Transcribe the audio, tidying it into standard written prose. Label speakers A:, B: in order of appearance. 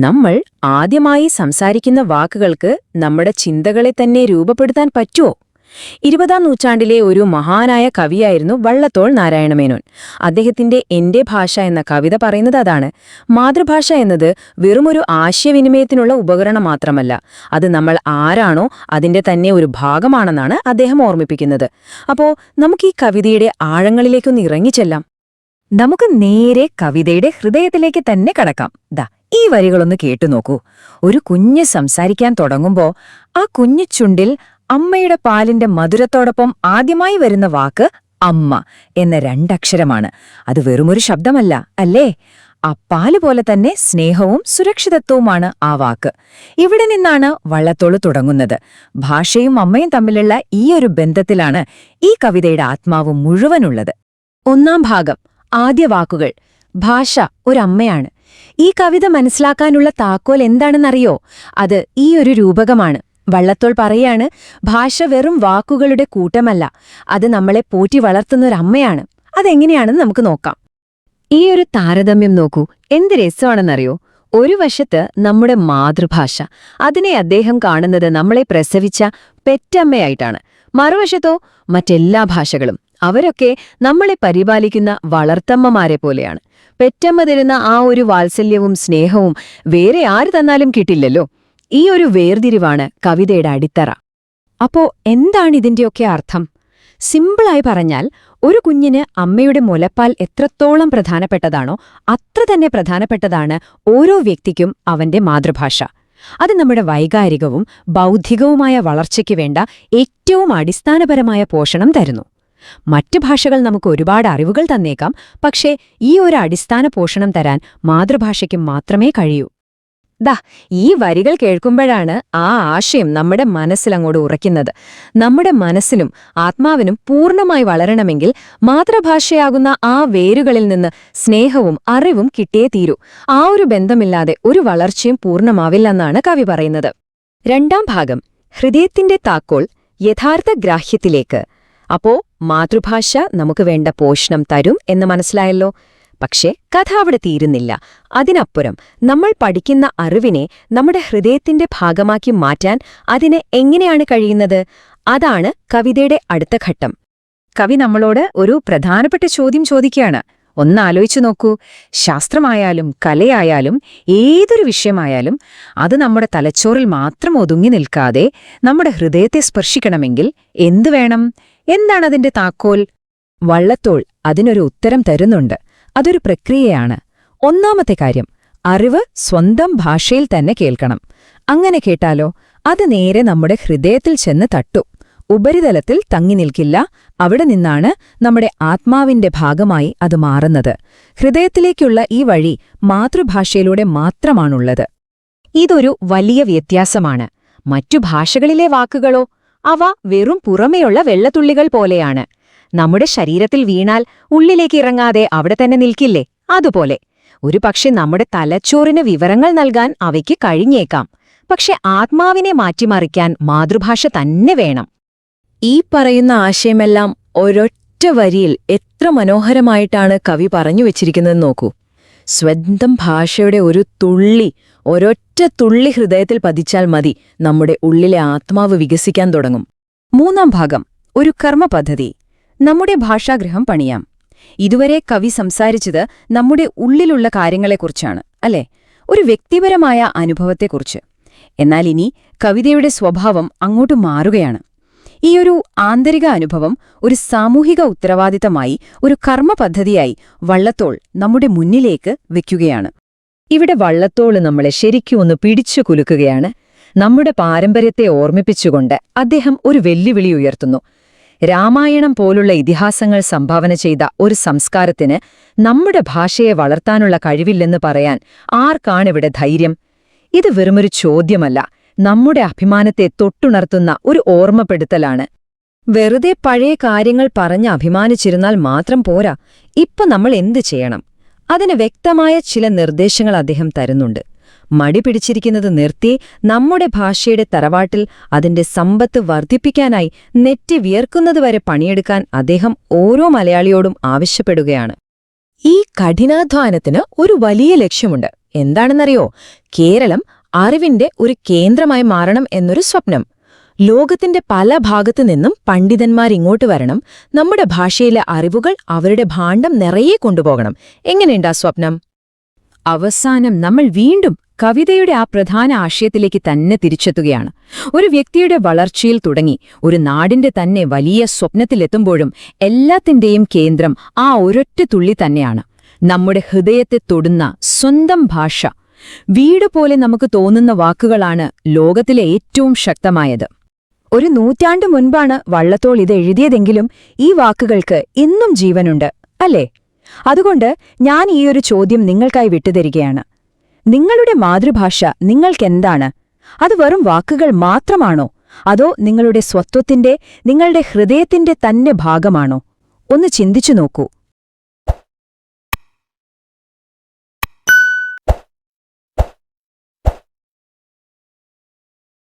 A: നമ്മൾ ആദ്യമായി സംസാരിക്കുന്ന വാക്കുകൾക്ക് നമ്മുടെ ചിന്തകളെ തന്നെ രൂപപ്പെടുത്താൻ പറ്റുമോ? 20-ാം നൂറ്റാണ്ടിലെ ഒരു മഹാനായ കവിയായിരുന്നു വള്ളത്തോൾ നാരായണമേനോൻ. അദ്ദേഹത്തിന്റെ എന്റെ ഭാഷ എന്ന കവിത പറയുന്നത് അതാണ്. മാതൃഭാഷ എന്നത് വെറുമൊരു ആശയവിനിമയത്തിനുള്ള ഉപകരണം മാത്രമല്ല, അത് നമ്മൾ ആരാണോ അതിന്റെ തന്നെ ഒരു ഭാഗമാണെന്നാണ് അദ്ദേഹം ഓർമ്മിപ്പിക്കുന്നത്. അപ്പോ നമുക്ക് ഈ കവിതയുടെ ആഴങ്ങളിലേക്കൊന്ന് ഇറങ്ങിച്ചെല്ലാം.
B: നമുക്ക് നേരെ കവിതയുടെ ഹൃദയത്തിലേക്ക് തന്നെ കടക്കാം. ഈ വരികളൊന്ന് കേട്ടുനോക്കൂ. ഒരു കുഞ്ഞ് സംസാരിക്കാൻ തുടങ്ങുമ്പോ ആ കുഞ്ഞു ചുണ്ടിൽ അമ്മയുടെ പാലിന്റെ മധുരത്തോടൊപ്പം ആദ്യമായി വരുന്ന വാക്ക് അമ്മ എന്ന രണ്ടക്ഷരമാണ്. അത് വെറുമൊരു ശബ്ദമല്ല, അല്ലേ? ആ പാല് പോലെ തന്നെ സ്നേഹവും സുരക്ഷിതത്വവുമാണ് ആ വാക്ക്. ഇവിടെ നിന്നാണ് വള്ളത്തോൾ തുടങ്ങുന്നത്. ഭാഷയും അമ്മയും തമ്മിലുള്ള ഈ ഒരു ബന്ധത്തിലാണ് ഈ കവിതയുടെ ആത്മാവ് മുഴുവനുള്ളത്.
A: ഒന്നാം ഭാഗം, ആദ്യ വാക്കുകൾ. ഭാഷ ഒരമ്മയാണ്. ഈ കവിത മനസ്സിലാക്കാനുള്ള താക്കോൽ എന്താണെന്നറിയോ? അത് ഈ ഒരു രൂപകമാണ്. വള്ളത്തോൾ പറയാണ്, ഭാഷ വെറും വാക്കുകളുടെ കൂട്ടമല്ല, അത് നമ്മളെ പോറ്റി വളർത്തുന്നൊരമ്മയാണ്. അതെങ്ങനെയാണെന്ന് നമുക്ക് നോക്കാം. ഈ ഒരു താരതമ്യം നോക്കൂ, എന്ത് രസമാണെന്നറിയോ? ഒരു വശത്ത് നമ്മുടെ മാതൃഭാഷ, അതിനെ അദ്ദേഹം കാണുന്നത് നമ്മളെ പ്രസവിച്ച പെറ്റമ്മയായിട്ടാണ്. മറുവശത്തോ മറ്റെല്ലാ ഭാഷകളും, അവരൊക്കെ നമ്മളെ പരിപാലിക്കുന്ന വളർത്തമ്മമാരെ പോലെയാണ്. പെറ്റമ്മ തരുന്ന ആ ഒരു വാത്സല്യവും സ്നേഹവും വേറെ ആര് തന്നാലും കിട്ടില്ലല്ലോ. ഈ ഒരു വേർതിരിവാണ് കവിതയുടെ അടിത്തറ. അപ്പോ എന്താണിതിന്റെയൊക്കെ അർത്ഥം? സിമ്പിളായി പറഞ്ഞാൽ, ഒരു കുഞ്ഞിന് അമ്മയുടെ മുലപ്പാൽ എത്രത്തോളം പ്രധാനപ്പെട്ടതാണോ അത്ര തന്നെ പ്രധാനപ്പെട്ടതാണ് ഓരോ വ്യക്തിക്കും അവന്റെ മാതൃഭാഷ. അത് നമ്മുടെ വൈകാരികവും ബൗദ്ധികവുമായ വളർച്ചയ്ക്ക് വേണ്ട ഏറ്റവും അടിസ്ഥാനപരമായ പോഷണം തരുന്നു. മറ്റു ഭാഷകൾ നമുക്ക് ഒരുപാട് അറിവുകൾ തന്നേക്കാം, പക്ഷേ ഈ ഒരു അടിസ്ഥാന പോഷണം തരാൻ മാതൃഭാഷയ്ക്ക് മാത്രമേ കഴിയൂ. ഈ വരികൾ കേൾക്കുമ്പോഴാണ് ആ ആശയം നമ്മുടെ മനസ്സിലങ്ങോട്ട് ഉറയ്ക്കുന്നത്. നമ്മുടെ മനസ്സിനും ആത്മാവിനും പൂർണ്ണമായി വളരണമെങ്കിൽ മാതൃഭാഷയാകുന്ന ആ വേരുകളിൽ നിന്ന് സ്നേഹവും അറിവും കിട്ടിയേ തീരൂ. ആ ഒരു ബന്ധമില്ലാതെ ഒരു വളർച്ചയും പൂർണ്ണമാവില്ലെന്നാണ് കവി പറയുന്നത്. രണ്ടാം ഭാഗം, ഹൃദയത്തിന്റെ താക്കോൽ യഥാർത്ഥ ഗ്രാഹ്യത്തിലേക്ക്. അപ്പോ മാതൃഭാഷ നമുക്ക് വേണ്ട പോഷണം തരും എന്ന് മനസ്സിലായല്ലോ. പക്ഷേ കഥ അവിടെ തീരുന്നില്ല. അതിനപ്പുറം നമ്മൾ പഠിക്കുന്ന അറിവിനെ നമ്മുടെ ഹൃദയത്തിന്റെ ഭാഗമാക്കി മാറ്റാൻ അതിന് എങ്ങനെയാണ് കഴിയുന്നത്? അതാണ് കവിതയുടെ അടുത്ത ഘട്ടം.
B: കവി നമ്മളോട് ഒരു പ്രധാനപ്പെട്ട ചോദ്യം ചോദിക്കുകയാണ്. ഒന്നാലോചിച്ചു നോക്കൂ. ശാസ്ത്രമായാലും കലയായാലും ഏതൊരു വിഷയമായാലും അത് നമ്മുടെ തലച്ചോറിൽ മാത്രം ഒതുങ്ങി നിൽക്കാതെ നമ്മുടെ ഹൃദയത്തെ സ്പർശിക്കണമെങ്കിൽ എന്തു വേണം? എന്താണതിന്റെ താക്കോൽ? വള്ളത്തോൾ അതിനൊരു ഉത്തരം തരുന്നുണ്ട്. അതൊരു പ്രക്രിയയാണ്. ഒന്നാമത്തെ കാര്യം, അറിവ് സ്വന്തം ഭാഷയിൽ തന്നെ കേൾക്കണം. അങ്ങനെ കേട്ടാലോ, അത് നേരെ നമ്മുടെ ഹൃദയത്തിൽ ചെന്ന് തട്ടും. ഉപരിതലത്തിൽ തങ്ങി നിൽക്കില്ല. അവിടെ നിന്നാണ് നമ്മുടെ ആത്മാവിന്റെ ഭാഗമായി അത് മാറുന്നത്. ഹൃദയത്തിലേക്കുള്ള ഈ വഴി മാതൃഭാഷയിലൂടെ മാത്രമാണുള്ളത്.
A: ഇതൊരു വലിയ വ്യത്യാസമാണ്. മറ്റു ഭാഷകളിലെ വാക്കുകളോ, അവ വെറും പുറമേയുള്ള വെള്ളത്തുള്ളികൾ പോലെയാണ്. നമ്മുടെ ശരീരത്തിൽ വീണാൽ ഉള്ളിലേക്ക് ഇറങ്ങാതെ അവിടെ തന്നെ നിൽക്കില്ലേ? അതുപോലെ ഒരു പക്ഷെ നമ്മുടെ തലച്ചോറിന് വിവരങ്ങൾ നൽകാൻ അവയ്ക്ക് കഴിഞ്ഞേക്കാം. പക്ഷെ ആത്മാവിനെ മാറ്റിമറിക്കാൻ മാതൃഭാഷ തന്നെ വേണം. ഈ പറയുന്ന ആശയമെല്ലാം ഒരൊറ്റ വരിയിൽ എത്ര മനോഹരമായിട്ടാണ് കവി പറഞ്ഞു വെച്ചിരിക്കുന്നതെന്ന് നോക്കൂ. സ്വന്തം ഭാഷയുടെ ഒരൊറ്റ തുള്ളി ഹൃദയത്തിൽ പതിച്ചാൽ മതി, നമ്മുടെ ഉള്ളിലെ ആത്മാവ് വികസിക്കാൻ തുടങ്ങും. മൂന്നാം ഭാഗം, ഒരു കർമ്മപദ്ധതി. നമ്മുടെ ഭാഷാഗൃഹം പണിയാം. ഇതുവരെ കവി സംസാരിച്ചത് നമ്മുടെ ഉള്ളിലുള്ള കാര്യങ്ങളെക്കുറിച്ചാണ്, അല്ലേ? ഒരു വ്യക്തിപരമായ അനുഭവത്തെക്കുറിച്ച്. എന്നാൽ ഇനി കവിതയുടെ സ്വഭാവം അങ്ങോട്ട് മാറുകയാണ്. ഈയൊരു ആന്തരിക അനുഭവം ഒരു സാമൂഹിക ഉത്തരവാദിത്തമായി, ഒരു കർമ്മപദ്ധതിയായി വള്ളത്തോൾ നമ്മുടെ മുന്നിലേക്ക് വെക്കുകയാണ്. ഇവിടെ വള്ളത്തോൾ നമ്മളെ ശരിക്കും ഒന്ന് പിടിച്ചു കുലുക്കുകയാണ്. നമ്മുടെ പാരമ്പര്യത്തെ ഓർമ്മിപ്പിച്ചുകൊണ്ട് അദ്ദേഹം ഒരു വെല്ലുവിളി ഉയർത്തുന്നു. രാമായണം പോലുള്ള ഇതിഹാസങ്ങൾ സംഭാവന ചെയ്ത ഒരു സംസ്കാരത്തിന് നമ്മുടെ ഭാഷയെ വളർത്താനുള്ള കഴിവില്ലെന്ന് പറയാൻ ആർക്കാണിവിടെ ധൈര്യം? ഇത് വെറുമൊരു ചോദ്യമല്ല, നമ്മുടെ അഭിമാനത്തെ തൊട്ടുണർത്തുന്ന ഒരു ഓർമ്മപ്പെടുത്തലാണ്. വെറുതെ പഴയ കാര്യങ്ങൾ പറഞ്ഞ് അഭിമാനിച്ചിരുന്നാൽ മാത്രം പോരാ. ഇപ്പൊ നമ്മൾ എന്തു ചെയ്യണം? അതിന് വ്യക്തമായ ചില നിർദ്ദേശങ്ങൾ അദ്ദേഹം തരുന്നുണ്ട്. മടി പിടിച്ചിരിക്കുന്നത് നിർത്തി നമ്മുടെ ഭാഷയുടെ തറവാട്ടിൽ അതിന്റെ സമ്പത്ത് വർദ്ധിപ്പിക്കാനായി നെറ്റി വിയർക്കുന്നതുവരെ പണിയെടുക്കാൻ അദ്ദേഹം ഓരോ മലയാളിയോടും ആവശ്യപ്പെടുകയാണ്. ഈ കഠിനാധ്വാനത്തിന് ഒരു വലിയ ലക്ഷ്യമുണ്ട്. എന്താണെന്നറിയോ? കേരളം അറിവിന്റെ ഒരു കേന്ദ്രമായി മാറണം എന്നൊരു സ്വപ്നം. ലോകത്തിന്റെ പല ഭാഗത്തു നിന്നും പണ്ഡിതന്മാരിങ്ങോട്ട് വരണം, നമ്മുടെ ഭാഷയിലെ അറിവുകൾ അവരുടെ ഭാണ്ഡം നിറയെ കൊണ്ടുപോകണം. എങ്ങനെയുണ്ടാ സ്വപ്നം?
B: അവസാനം നമ്മൾ വീണ്ടും കവിതയുടെ ആ പ്രധാന ആശയത്തിലേക്ക് തന്നെ തിരിച്ചെത്തുകയാണ്. ഒരു വ്യക്തിയുടെ വളർച്ചയിൽ തുടങ്ങി ഒരു നാടിന്റെ തന്നെ വലിയ സ്വപ്നത്തിലെത്തുമ്പോഴും എല്ലാത്തിന്റെയും കേന്ദ്രം ആ ഒരൊറ്റ തുള്ളി തന്നെയാണ്, നമ്മുടെ ഹൃദയത്തെ തൊടുന്ന സ്വന്തം ഭാഷ. വീട് പോലെ നമുക്ക് തോന്നുന്ന വാക്കുകളാണ് ലോകത്തിലെ ഏറ്റവും ശക്തമായത്.
A: ഒരു നൂറ്റാണ്ടു മുൻപാണ് വള്ളത്തോൾ ഇത് എഴുതിയതെങ്കിലും ഈ വാക്കുകൾക്ക് ഇന്നും ജീവനുണ്ട്, അല്ലേ? അതുകൊണ്ട് ഞാൻ ഈയൊരു ചോദ്യം നിങ്ങൾക്കായി വിട്ടുതരികയാണ്. നിങ്ങളുടെ മാതൃഭാഷ നിങ്ങൾക്കെന്താണ്? അത് വെറും വാക്കുകൾ മാത്രമാണോ? അതോ നിങ്ങളുടെ സ്വത്വത്തിന്റെ, നിങ്ങളുടെ ഹൃദയത്തിന്റെ തന്നെ ഭാഗമാണോ? ഒന്ന് ചിന്തിച്ചു നോക്കൂ.